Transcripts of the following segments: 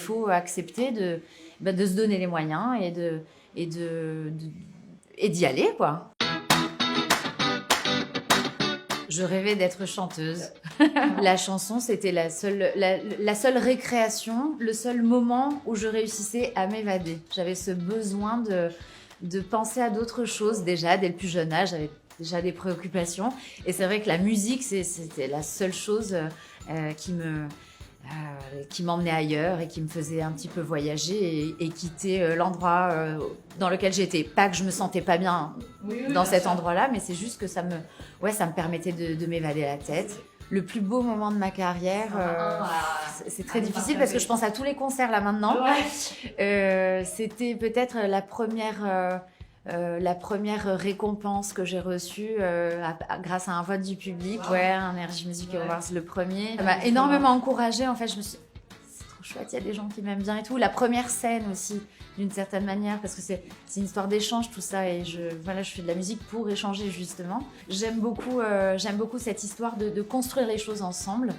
faut accepter de se donner les moyens et d'y aller, quoi. Je rêvais d'être chanteuse. La chanson, c'était la seule récréation, le seul moment où je réussissais à m'évader. J'avais ce besoin de penser à d'autres choses déjà, dès le plus jeune âge. J'avais déjà des préoccupations. Et c'est vrai que la musique, c'était la seule chose qui m'emmenait ailleurs et qui me faisait un petit peu voyager et quitter l'endroit dans lequel j'étais. Pas que je me sentais pas bien dans cet endroit-là, mais c'est juste que ça me permettait de m'évader la tête. Le plus beau moment de ma carrière, c'est très difficile parce que je pense à tous les concerts là maintenant. C'était peut-être la première récompense que j'ai reçue grâce à un vote du public, un Energy Music Awards, le premier. Ça m'a énormément encouragée, en fait, je me suis dit, c'est trop chouette, il y a des gens qui m'aiment bien et tout. La première scène aussi, d'une certaine manière, parce que c'est une histoire d'échange tout ça, et je fais de la musique pour échanger justement. J'aime beaucoup cette histoire de construire les choses ensemble,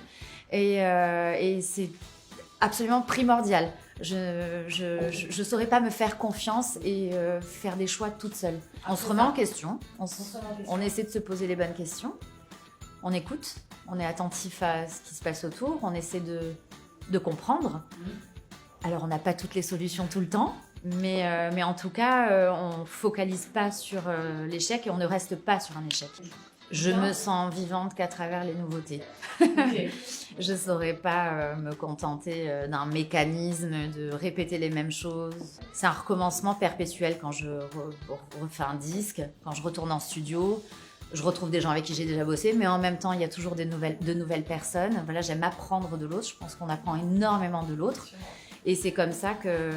et c'est absolument primordial. Je saurais pas me faire confiance et faire des choix toute seule. On se remet en question, on essaie de se poser les bonnes questions, on écoute, on est attentif à ce qui se passe autour, on essaie de comprendre. Alors on n'a pas toutes les solutions tout le temps, mais en tout cas on focalise pas sur l'échec et on ne reste pas sur un échec. Je me sens vivante qu'à travers les nouveautés. Okay. Je ne saurais pas me contenter d'un mécanisme, de répéter les mêmes choses. C'est un recommencement perpétuel quand je refais un disque, quand je retourne en studio. Je retrouve des gens avec qui j'ai déjà bossé, mais en même temps, il y a toujours de nouvelles personnes. Voilà, j'aime apprendre de l'autre. Je pense qu'on apprend énormément de l'autre. Et c'est comme ça que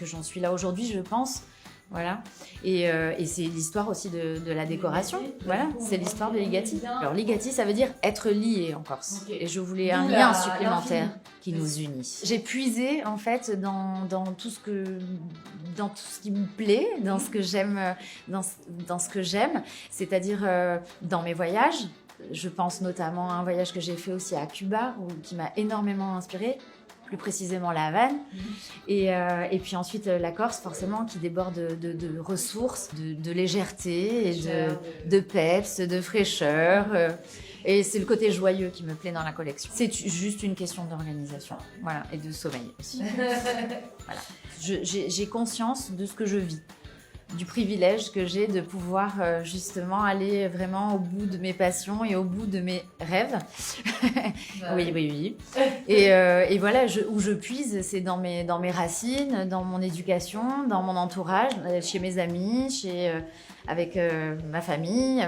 j'en suis là aujourd'hui, je pense. Voilà. Et c'est l'histoire aussi de la décoration. Voilà, c'est l'histoire de Ligati. Alors Ligati, ça veut dire être lié en Corse. Okay. Et je voulais un lien supplémentaire qui nous unit. J'ai puisé en fait dans tout ce qui me plaît, dans ce que j'aime, dans ce que j'aime, c'est-à-dire dans mes voyages. Je pense notamment à un voyage que j'ai fait aussi à Cuba, qui m'a énormément inspirée. Plus précisément la Havane, et puis ensuite la Corse forcément qui déborde de ressources, de légèreté, et de peps, de fraîcheur, et c'est le côté joyeux qui me plaît dans la collection. C'est juste une question d'organisation, voilà, et de sommeil aussi. Voilà. J'ai conscience de ce que je vis, du privilège que j'ai de pouvoir justement aller vraiment au bout de mes passions et au bout de mes rêves. Oui. Et voilà, où je puise, c'est dans mes racines, dans mon éducation, dans mon entourage, chez mes amis, avec ma famille,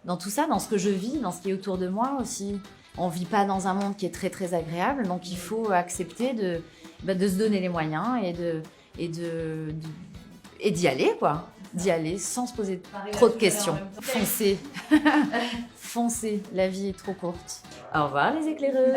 dans tout ça, dans ce que je vis, dans ce qui est autour de moi aussi. On ne vit pas dans un monde qui est très très agréable, donc il faut accepter de se donner les moyens et d'y aller, quoi. D'y aller sans se poser trop de questions. Foncez. Foncez, la vie est trop courte. Au revoir les éclaireuses.